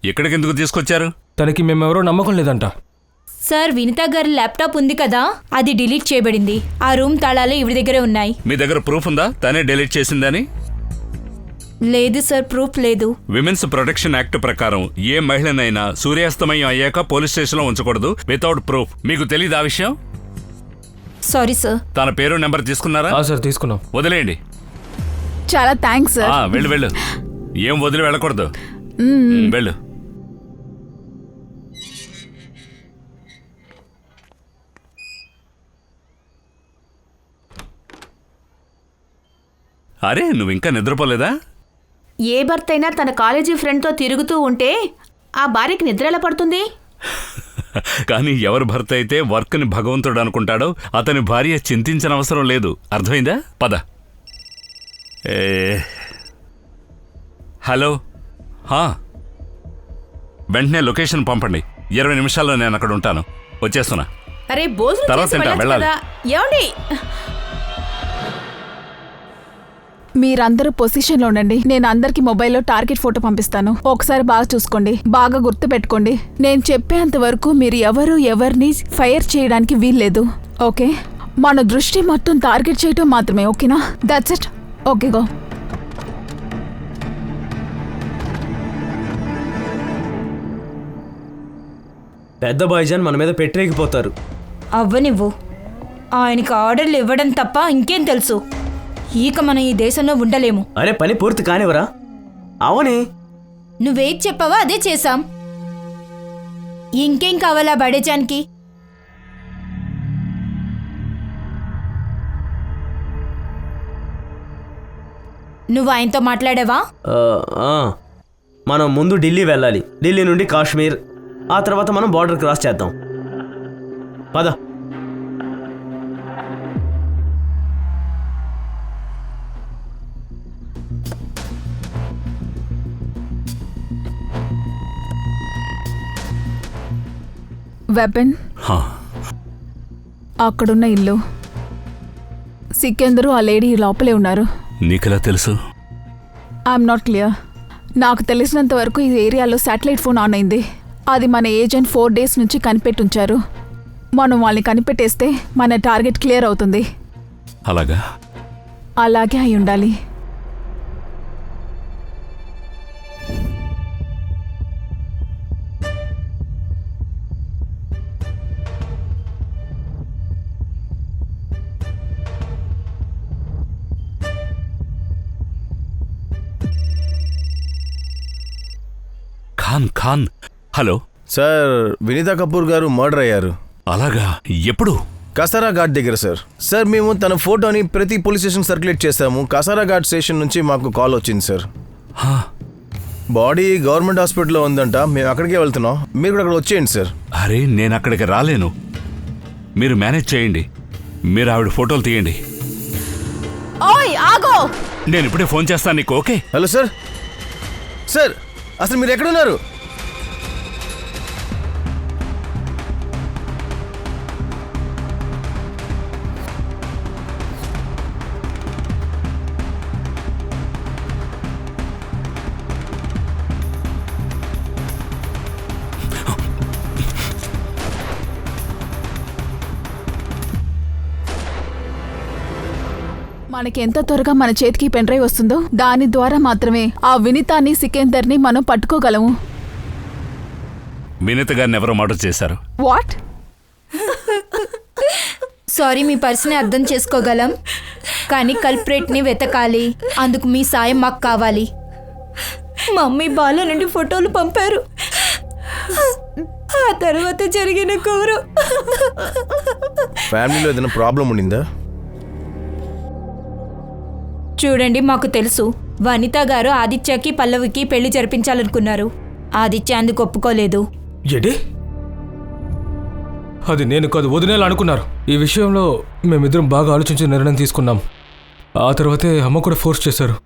ఇక్కడికి ఎందుకు తీసుకొచ్చారు? తనకి మేమెవరో నమ్మకం లేదంట. సార్, వినీత గారి ల్యాప్టాప్ ఉంది కదా, అది డిలీట్ చేయబడింది. ఆ రూమ్ తాళాలు ఈవిడ దగ్గరే ఉన్నాయి. మీ దగ్గర ప్రూఫ్ ఉందా తనే డిలీట్ చేసిందని? లేదు సార్, ప్రూఫ్ లేదు. విమెన్స్ ప్రొటెక్షన్ యాక్ట్ ప్రకారం ఏ మహిళనైనా సూర్యాస్తమయం అయ్యాక పోలీస్ స్టేషన్లో ఉంచకూడదు వితౌట్ ప్రూఫ్. మీకు తెలీదు ఆ విషయం? Sorry sir. తన పేరు నెంబర్ తీసుకున్నారా? సార్ తీసుకున్నాం. వదిలేయండి. చాలా థ్యాంక్స్ సార్. వెళ్ళు వెళ్ళు. ఏం వదిలి వెళ్ళకూడదు. వెళ్ళు. అరే నువ్వు ఇంకా నిద్రపోలేదా? ఏ భర్త అయినా తన కాలేజీ ఫ్రెండ్తో తిరుగుతూ ఉంటే ఆ భార్యకి నిద్ర ఎలా పడుతుంది? కానీ ఎవరి భర్త అయితే వర్క్ని భగవంతుడు అనుకుంటాడో అతని భార్య చింతించిన అవసరం లేదు. అర్థమైందా? పద. హలో, వెంటనే లొకేషన్ పంపండి. 20 నిమిషాల్లో నేను అక్కడ ఉంటాను. వచ్చేస్తున్నా. అరే భోజనం తర్వాత చేసి తింటా, వెళ్ళొచ్చు వెళ్ళాలి. కదా. ఏమండి? మీరందరూ పొజిషన్లో ఉండండి. నేను అందరికి మొబైల్లో టార్గెట్ ఫోటో పంపిస్తాను. ఒకసారి బాగా చూసుకోండి, బాగా గుర్తు పెట్టుకోండి. నేను చెప్పేంత వరకు మీరు ఎవరిని ఫైర్ చేయడానికి వీల్లేదు. ఓకే? మన దృష్టి మొత్తం టార్గెట్ చేయటం మాత్రమే. ఓకేనా? That's it. Okay, go. పెద్ద బాయ్జాన్ మన మీద పెట్టరేగిపోతారు. అవ్వనివ్వు. ఆయనకి ఆర్డర్లు ఇవ్వడం తప్ప ఇంకేం తెలుసు. ఇక మనం ఈ దేశంలో ఉండలేము. అరే పని పూర్తి కానివరా? అవని నువ్వేం చెప్పావో అదే చేశాం. ఇంకేం కావాలా బడేజానికి? నువ్వు ఆయనతో మాట్లాడావా? మనం ముందు ఢిల్లీ వెళ్ళాలి. ఢిల్లీ నుండి కాశ్మీర్, ఆ తర్వాత మనం బార్డర్ క్రాస్ చేద్దాం. పద. వెపన్ అక్కడున్న ఇల్లు. సికందరు ఆ లేడీ లోపలే ఉన్నారు. నీకెలా తెలుసు? I'm not clear. నాకు తెలిసినంత వరకు ఈ ఏరియాలో శాటిలైట్ ఫోన్ ఆన్ అయింది. అది మన ఏజెంట్ 4 days నుంచి కనిపెట్టుంచారు. మనం వాళ్ళని కనిపెట్టేస్తే మన టార్గెట్ క్లియర్ అవుతుంది. అలాగా? అలాగే అయి ఉండాలి. ఖాన్ హలో సార్, వినీతా కపూర్ గారు మర్డర్ అయ్యారు. అలాగా? ఎప్పుడు? కసారా ఘాట్ దగ్గర సార్. సార్ మేము తన ఫోటోని ప్రతి పోలీస్ స్టేషన్ సర్క్యులేట్ చేశాము. కసారా ఘాట్ స్టేషన్ నుంచి మాకు కాల్ వచ్చింది సార్. బాడీ గవర్నమెంట్ హాస్పిటల్లో ఉందంట. మేము అక్కడికే వెళ్తున్నాం. మీరు కూడా అక్కడ వచ్చేయండి సార్. అరే నేను అక్కడికి రాలేను. మీరు మేనేజ్ చేయండి. మీరు ఆవిడ ఫోటోలు తీయండి. ఓయ్ ఆగో! నేను ఇప్పుడే ఫోన్ చేస్తాను నీకు. ఓకే? Hello sir. సార్ అసలు మీరు ఎక్కడున్నారు? మనకి ఎంత త్వరగా మన చేతికి పెన్ డ్రైవ్ వస్తుందో దాని ద్వారా మాత్రమే ఆ వినీతాని సికందర్ని మనం పట్టుకోగలము. వినీత గారిని ఎవరో మర్డర్ చేశారు. వాట్? సారీ, మీ పర్సనే అర్థం చేసుకోగలం, కానీ కల్ప్రేట్ని వెతకాలి. అందుకు మీ సాయం మాకు కావాలి. మమ్మీ బాల నుండి ఫోటోలు పంపారు. ఆ తర్వాత జరిగిన కూరు. ఫ్యామిలీలో ఏదైనా ప్రాబ్లం ఉండిందా? చూడండి, మాకు తెలుసు వనిత గారు ఆదిత్యకి పల్లవికి పెళ్లి జరిపించాలనుకున్నారు. ఆదిత్య అందుకు ఒప్పుకోలేదు. ఏంటి? అది నేను కాదు, వదినేలా అనుకున్నారు. ఈ విషయంలో మేమిద్దరం బాగా ఆలోచించి నిర్ణయం తీసుకున్నాం. ఆ తర్వాతే అమ్మ కూడా ఫోర్స్ చేశారు.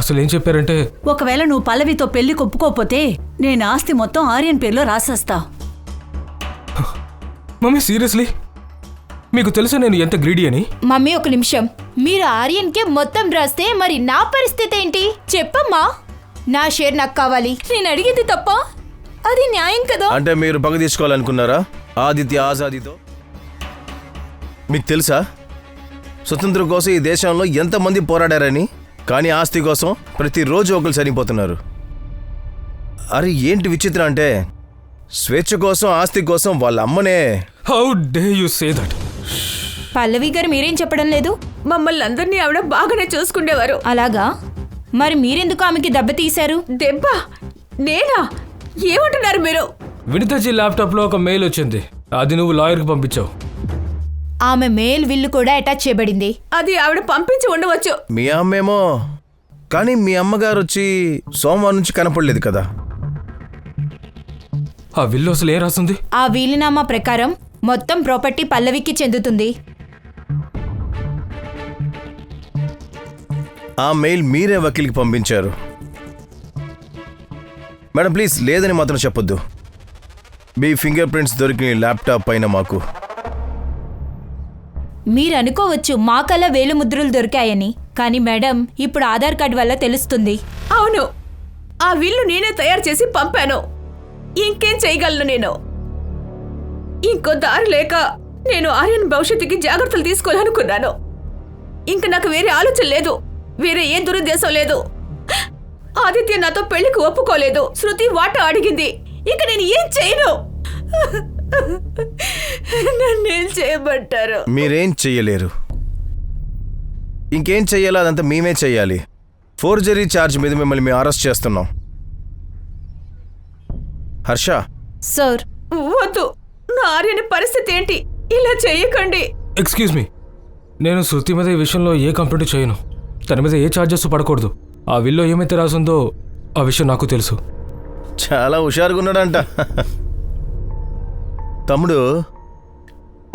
అసలు ఏం చెప్పారంటే, ఒకవేళ నువ్వు పల్లవితో పెళ్లి ఒప్పుకోకపోతే నేను ఆస్తి మొత్తం ఆర్యన్ పేరులో రాసేస్తా. Mummy seriously? మీకు తెలుసా నేను ఎంత గ్రీడీ అని? మమ్మీ ఒక నిమిషం. మీరు ఆర్యన్కే మొత్తం రాస్తే మరి నా పరిస్థితి ఏంటి చెప్పమ్మా? నా షేర్ నాకు కావాలి. నేను అడిగింది తప్ప? అది న్యాయం కదా? అంటే మీరు పగ తీసుకోవాలనుకున్నారా ఆదిత్య ఆజాదీతో? మీకు తెలుసా స్వతంత్రం కోసం ఈ దేశంలో ఎంతమంది పోరాడారని? కానీ ఆస్తి కోసం ప్రతిరోజు ఒకరు చనిపోతున్నారు. అరే ఏంటి విచిత్రం అంటే స్వేచ్ఛ కోసం ఆస్తి కోసం వాళ్ళ అమ్మనే. How dare you say that? Pallavi గారు మీరేం చెప్పడం లేదు? మమ్మల్ని అందరినీ ఆవిడ బాగానే చూసుకునేవారు. అలాగా? మరి మీరెందుకు ఆమెకి దెబ్బ తీశారు? దెబ్బ? నేనా? ఏమంటున్నారు మీరు? వినితాజీ ల్యాప్టాప్లో ఒక మెయిల్ వచ్చింది. అది నువ్వు లాయర్కి పంపించావు. ఆమె మెయిల్ విల్లు కూడా అటాచ్ చేయబడింది. అది ఆవిడ పంపించి ఉండవచ్చు. మీ అమ్మేమో, కానీ మీ అమ్మగారు వచ్చి సోమవారం నుంచి కనపడలేదు కదా. ఆ విల్లు అసలు ఏం రాస్తుంది? ఆ వీలునామా ప్రకారం మొత్తం ప్రాపర్టీ పల్లవికి చెందుతుంది. ఆ మెయిల్ మీరే వకీల్కి పంపించారు. మేడం ప్లీజ్ లేదని మాత్రం చెప్పొద్దు. మీ ఫింగర్ ప్రింట్స్ దొరికిన ల్యాప్టాప్ పైన మాకు. మీరు అనుకోవచ్చు మాకల్లా వేలు ముద్రలు దొరికాయని, కానీ మేడం ఇప్పుడు ఆధార్ కార్డు వల్ల తెలుస్తుంది. అవును, ఆ విల్లు నేనే తయారు చేసి పంపాను. ఇంకేం చేయగలను నేను? ఇంకో దారి లేక నేను ఆర్యన్ భవిష్యత్తుకి జాగ్రత్తలు తీసుకోవాలనుకున్నాను. ఇంక నాకు వేరే ఆలోచన లేదు, వేరే ఏ దురుద్దేశం లేదు. ఆదిత్య నాతో పెళ్లికి ఒప్పుకోలేదు. శృతి వాటా అడిగింది. ఇంక నేను ఏం చేయను. నన్నేం చేయబట్టారు? మీరేం చెయ్యలేరు. ఇంకేం చెయ్యాలో అదంతా మేమే చెయ్యాలి. ఫోర్జరీ ఛార్జ్ మీద మిమ్మల్ని మేము అరెస్ట్ చేస్తున్నాం. హర్ష, సార్ వద్దు, నా ఆర్యని పరిస్థితి ఏంటి? ఇలా చేయకండి. ఎక్స్క్యూజ్ మీ, నేను శృతి మీద ఈ విషయంలో ఏ కంప్లైంట్ చేయను. తన మీద ఏ ఛార్జెస్ పడకూడదు. ఆ విల్లో ఏమైతే రాసిందో ఆ విషయం నాకు తెలుసు. చాలా హుషారుగా ఉన్నాడంట. తమ్ముడు,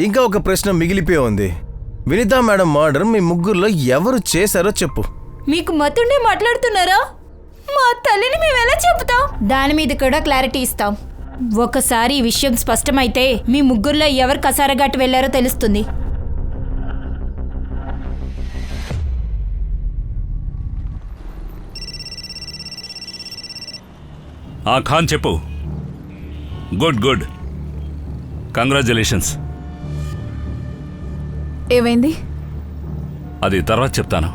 ఇంకా ఒక ప్రశ్న మిగిలిపోయి ఉంది. వినితా మేడం మర్డర్ మీ ముగ్గురులో ఎవరు చేశారో చెప్పు. మీకు మతుండే మాట్లాడుతున్నారా? మా తల్లిని మేము ఎలా చెబుతాం? దాని మీద కూడా క్లారిటీ ఇస్తాం. ఒకసారి ఈ విషయం స్పష్టమైతే మీ ముగ్గురులో ఎవరు కసారఘాట్ వెళ్లారో తెలుస్తుంది. ఖాన్ చెప్పు. Good good, congratulations. ఏమైంది? అది తర్వాత చెప్తాను.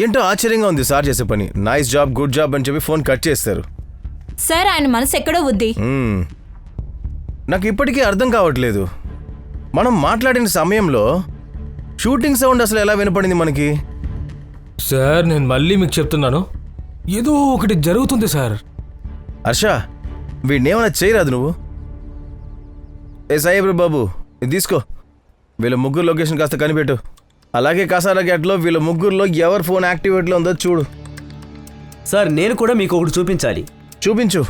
ఏంటో ఆశ్చర్యంగా ఉంది సార్ చేసే పని. నైస్ జాబ్, గుడ్ జాబ్ అని చెప్పి ఫోన్ కట్ చేస్తారు. సార్ ఆయన మనసు ఎక్కడో ఉంది. నాకు ఇప్పటికీ అర్థం కావట్లేదు. మనం మాట్లాడిన సమయంలో షూటింగ్ సౌండ్ అసలు ఎలా వినపడింది మనకి? సార్ నేను మళ్ళీ మీకు చెప్తున్నాను, ఏదో ఒకటి జరుగుతుంది సార్. హర్ష, వీడినేమైనా చేయరాదు నువ్వు? ఏ సాయిబ్ర బాబు, ఇది తీసుకో. వీళ్ళ ముగ్గురు లొకేషన్ కాస్త కనిపెట్టు. అలాగే కసారఘాట్లో వీళ్ళ ముగ్గురులో ఎవరి ఫోన్ యాక్టివేట్లో ఉందో చూడు. సార్, నేను కూడా మీకు ఒకటి చూపించాలి. చూపించు.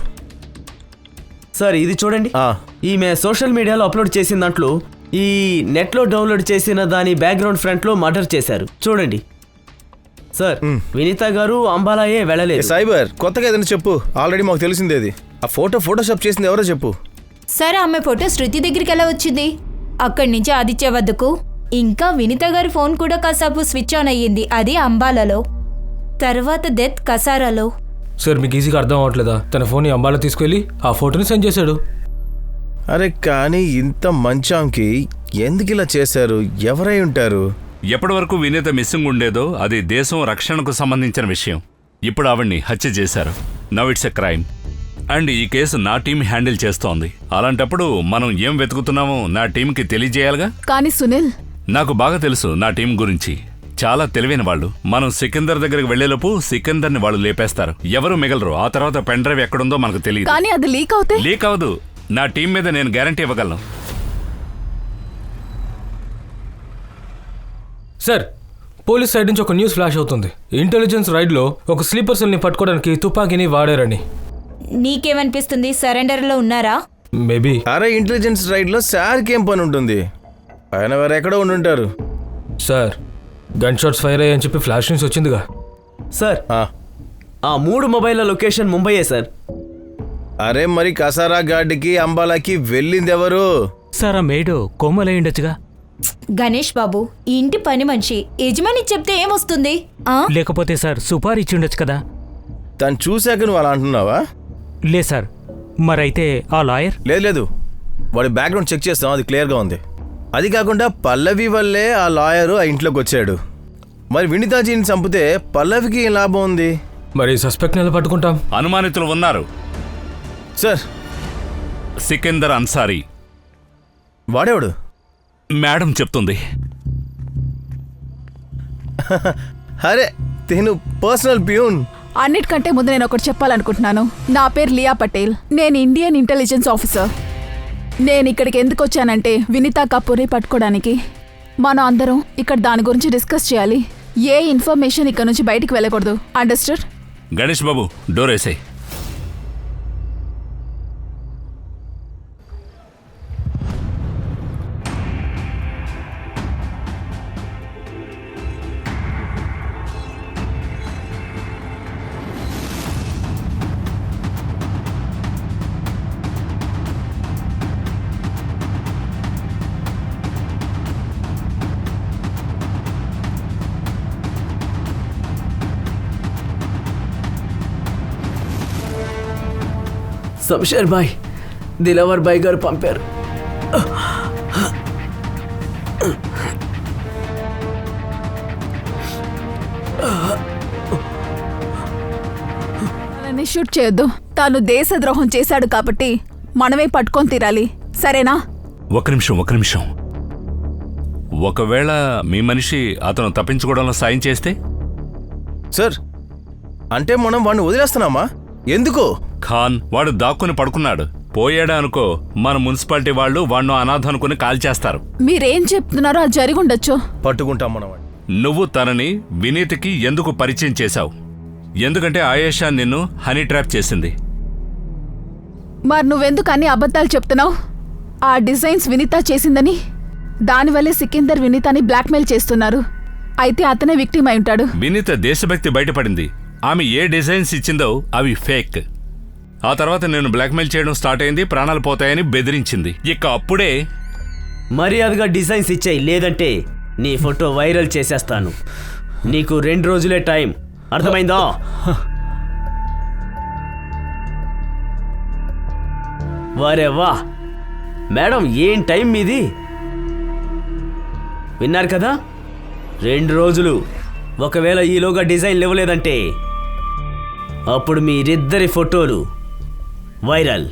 సార్, ఇది చూడండి. ఈమె సోషల్ మీడియాలో అప్లోడ్ చేసిన దాంట్లో ఈ నెట్లో డౌన్లోడ్ చేసిన దాని బ్యాక్గ్రౌండ్ ఫ్రంట్లో మర్డర్ చేశారు. చూడండి సార్, వినీత గారు అంబాలాయే వెళ్ళలేదు. సైబర్, కొత్తగా ఏదైనా చెప్పు. ఆల్రెడీ మాకు తెలిసిందేది. ఆ ఫోటోషాప్ చేసింది ఎవరో చెప్పు. సరే, ఆమె ఫోటో శృతి దగ్గరికి ఎలా వచ్చింది? అక్కడి నుంచి ఆదిత్య వద్దకు. ఇంకా వినిత గారి ఫోన్ కూడా కాసేపు స్విచ్ ఆన్ అయ్యింది, అది అంబాలలో. తర్వాత డెత్ కసారాలో. సార్ మీకు ఈజీగా అర్థం అవ్వట్లేదా? తన ఫోన్ అంబాలా తీసుకెళ్ళి ఆ ఫోటోని సెండ్ చేశాడు. అరే కానీ ఇంత మంచాంకి ఎందుకు ఇలా చేశారు? ఎవరై ఉంటారు? ఎప్పటి వరకు వినీత మిస్సింగ్ ఉండేదో అది దేశం రక్షణకు సంబంధించిన విషయం. ఇప్పుడు ఆవిడ్ని హత్య చేశారు. Now it's a crime. And ఈ కేసు నా టీం హ్యాండిల్ చేస్తోంది. అలాంటప్పుడు మనం ఏం వెతుకుతున్నామో నా టీంకి తెలియజేయాలిగా. కానీ సునీల్, నాకు బాగా తెలుసు నా టీం గురించి. చాలా తెలివైన వాళ్ళు. మనం సికిందర్ దగ్గరికి వెళ్లేలోపు సికిందర్ని వాళ్ళు లేపేస్తారు. ఎవరు మిగలరు. ఆ తర్వాత పెన్ డ్రైవ్ ఎక్కడుందో మనకు తెలియదు. కానీ అది లీక్ అవుతే? లీక్ అవదు. నా టీం మీద నేను గ్యారంటీ ఇవ్వగలను. సార్, పోలీస్ సైడ్ నుంచి ఒక న్యూస్ ఫ్లాష్ అవుతుంది. ఇంటెలిజెన్స్ రైడ్లో ఒక స్లీపర్ సెల్ని పట్టుకోవడానికి తుపాకీని వాడారని. నీకేమనిపిస్తుంది? సరెండర్లో ఉన్నారా? మేబీ. అరే, ఇంటెలిజెన్స్ రైడ్లో సార్కి ఏం పని ఉంటుంది? ఆయన వారు ఎక్కడో ఉండుంటారు. సార్, గన్ షాట్స్ ఫైర్ అయ్యాయని చెప్పి ఫ్లాష్ న్యూస్ వచ్చిందిగా. సార్, ఆ 3 మొబైల్ల లొకేషన్ ముంబైయే సార్. అరే మరి కసారాఘాట్కి అంబాలాకి వెళ్ళింది ఎవరు? సార్, ఆ మేడు కోమలై ఉండొచ్చుగా. గణేష్ బాబు, ఈ ఇంటి పని మనిషి. యజమాని చెప్తే ఏమొస్తుంది? లేకపోతే సార్ సుపారీ ఇచ్చి ఉండొచ్చు కదా. తను చూశాక నువ్వు అలా అంటున్నావా? లే సార్, మరైతే ఆ లాయర్? లేదు, వాడి బ్యాక్గ్రౌండ్ చెక్ చేస్తాం, అది క్లియర్గా ఉంది. అది కాకుండా పల్లవి వల్లే ఆ లాయరు ఆ ఇంట్లోకి వచ్చాడు. మరి వినితాజీని చంపితే పల్లవికి ఏం లాభం ఉంది? మరి సస్పెక్ట్ ఎలా పట్టుకుంటాం? అనుమానితులు ఉన్నారు సార్. సికిందర్ అన్సారీ. వాడేవాడు? మేడం చెప్తుంది. అరే, తిను పర్సనల్ ప్యూన్. అన్నిటికంటే ముందు నేను ఒకటి చెప్పాలనుకుంటున్నాను. నా పేరు లియా పటేల్. నేను ఇండియన్ ఇంటెలిజెన్స్ ఆఫీసర్. నేను ఇక్కడికి ఎందుకు వచ్చానంటే వినీతా కపూర్ని పట్టుకోవడానికి. మనం అందరం ఇక్కడ దాని గురించి డిస్కస్ చేయాలి. ఏ ఇన్ఫర్మేషన్ ఇక్కడ నుంచి బయటికి వెళ్ళకూడదు. అండర్స్టాండ్? గణేష్ బాబు, డోర్ వేసేయ్. శంషేర్ భాయ్, దిలవర్ భాయ్ గారు పంపారు. తన్ని షూట్ చేయొద్దు. తాను దేశద్రోహం చేశాడు కాబట్టి మనమే పట్టుకొని తీరాలి, సరేనా? ఒక నిమిషం. ఒకవేళ మీ మనిషి అతను తప్పించుకోవడంలో సాయం చేస్తే? సార్, అంటే మనం వాడిని వదిలేస్తున్నామా? ఎందుకు? ఖాన్ వాడు దాక్కుని పడుకున్నాడు. పోయాడా అనుకో, మన మున్సిపాలిటీ వాళ్ళు వాడిని అనాథ అనుకుని కాల్చేస్తారు. మీరేం చెప్తున్నారో అది జరిగుండొచ్చు. పట్టుకుంటాం మనం వాడిని. నువ్వు తనని వినీత్కి ఎందుకు పరిచయం చేశావు? ఎందుకంటే ఆయేషా నిన్ను హనీ ట్రాప్ చేసింది. మరి నువ్వెందుకు అన్ని అబద్ధాలు చెప్తున్నావు? ఆ డిజైన్స్ వినీత చేసిందని, దానివల్లే సికిందర్ వినీతాని బ్లాక్మెయిల్ చేస్తున్నారు. అయితే అతనే విక్టిమ్ అయి ఉంటాడు. వినీత దేశభక్తి బయటపడింది. ఆమె ఏ డిజైన్స్ ఇచ్చిందో అవి ఫేక్. ఆ తర్వాత నేను బ్లాక్మెయిల్ చేయడం స్టార్ట్ అయింది. ప్రాణాలు పోతాయని బెదిరించింది. ఇక అప్పుడే మర్యాదగా డిజైన్స్ ఇచ్చాయి, లేదంటే నీ ఫోటో వైరల్ చేసేస్తాను. నీకు 2 రోజులే టైం, అర్థమైందా? వారే వా మేడం, ఏం టైం మీది? విన్నారు కదా, 2 రోజులు. ఒకవేళ ఈలోగా డిజైన్లు ఇవ్వలేదంటే అప్పుడు మీరిద్దరి ఫోటోలు వైరల్.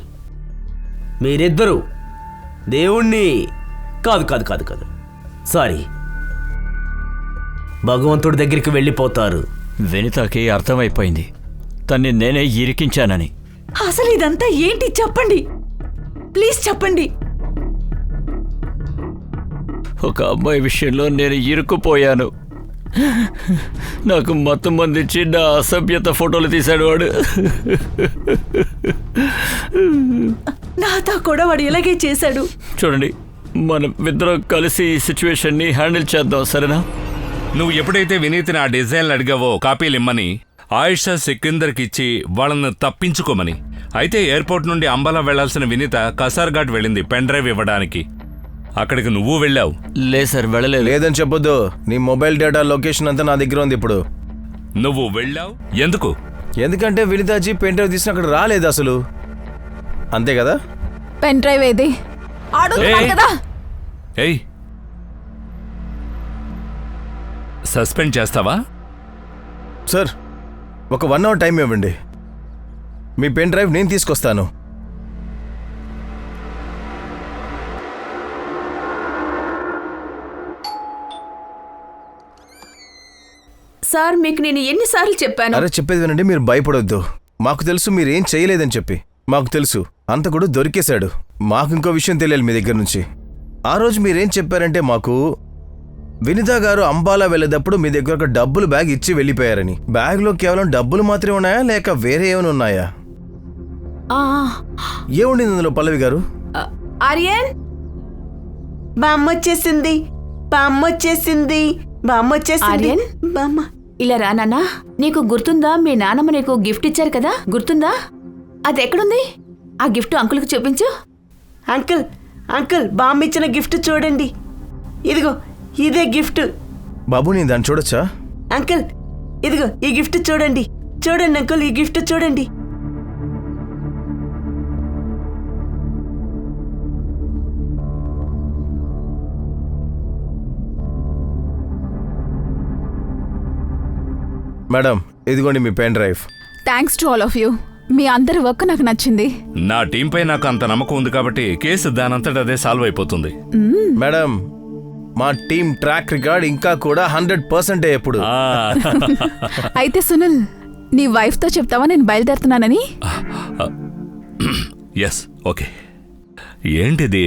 మీరిద్దరూ దేవుణ్ణి కాదు సారీ, భగవంతుడి దగ్గరికి వెళ్ళిపోతారు. వినితకి అర్థమైపోయింది తన్ని నేనే ఇరికించానని. అసలు ఇదంతా ఏంటి చెప్పండి, ప్లీజ్ చెప్పండి. ఒక అమ్మాయి విషయంలో నేను ఇరుక్కుపోయాను. నాకు మొత్తం మందించి నా అసభ్యత ఫోటోలు తీశాడు వాడు. నాతో కూడా వాడు ఇలాగే చేశాడు. చూడండి, మనం ఇద్దరం కలిసి ఈ సిచ్యువేషన్ని హ్యాండిల్ చేద్దాం, సరేనా? నువ్వు ఎప్పుడైతే వినీత్ని ఆ డిజైన్లు అడిగావో కాపీలు ఇమ్మని, ఆయిషా సికిందర్కి ఇచ్చి వాళ్ళని తప్పించుకోమని. అయితే ఎయిర్పోర్ట్ నుండి అంబాలా వెళ్లాల్సిన వినీత కసార్ఘాట్ వెళ్ళింది పెన్ డ్రైవ్ ఇవ్వడానికి. అక్కడికి నువ్వు వెళ్ళావు. లేదు సార్, వెళ్ళలేదు. లేదని చెప్పొద్దు. నీ మొబైల్ డేటా లొకేషన్ అంతా నా దగ్గర ఉంది ఇప్పుడు. నువ్వు వెళ్ళావు ఎందుకు? ఎందుకంటే వినితాజీ పెన్ డ్రైవ్ తీసిన అక్కడ రాలేదు అసలు, అంతే కదా? పెన్ డ్రైవ్ ఏది? అడుగుతున్నాను కదా. ఏయ్, సస్పెండ్ చేస్తావా? సార్, ఒక 1 అవర్ టైం ఇవ్వండి. మీ పెన్ డ్రైవ్ నేను తీసుకొస్తాను. సార్, మీకు నేను ఎన్నిసార్లు చెప్పాను? అరే చెప్పేది వినండి, మీరు భయపడొద్దు. మాకు తెలుసు మీరేం చేయలేదని చెప్పి. మాకు తెలుసు అంతకుడు దొరికేశాడు. మాకు ఇంకో విషయం తెలియాలి మీ దగ్గర నుంచి. ఆ రోజు మీరేం చెప్పారంటే మాకు, వినిత గారు అంబాలా వెళ్ళేటప్పుడు మీ దగ్గర ఒక డబ్బులు బ్యాగ్ ఇచ్చి వెళ్ళిపోయారని. బ్యాగ్లో కేవలం డబ్బులు మాత్రమే ఉన్నాయా లేక వేరే ఏమైనా ఉన్నాయా? ఏముండింది అందులో పల్లవి గారు? ఆర్యన్, బామ్మొచ్చేసింది. ఆర్యన్, ఇలా రా నాన్నా. నీకు గుర్తుందా, మీ నాన్నమ్మ నీకు గిఫ్ట్ ఇచ్చారు కదా, గుర్తుందా? అది ఎక్కడుంది? ఆ గిఫ్ట్ అంకుల్కి చూపించు. అంకుల్ బామ్మ ఇచ్చిన గిఫ్ట్ చూడండి. ఇదిగో ఇదే గిఫ్ట్. బాబు నేను దాన్ని చూడొచ్చా? అంకుల్ ఇదిగో ఈ గిఫ్ట్ చూడండి. అంకుల్ ఈ గిఫ్ట్ చూడండి. మేడం, ఇదిగోండి మీ pen drive. Thanks to all of you. మీ అందరి వర్క్ నాకు నచ్చింది. నా టీంపై నాకు అంత నమ్మకం ఉంది కాబట్టి కేసు దానంతట అదే సాల్వ్ అయిపోతుంది. మేడం, మా టీం ట్రాక్ రికార్డ్ ఇంకా కూడా 100% ఎప్పుడు. అయితే సునీల్, నీ వైఫ్తో చెప్తావా నేను బయలుదేరుతున్నానని? Yes, okay. ఏంటిది?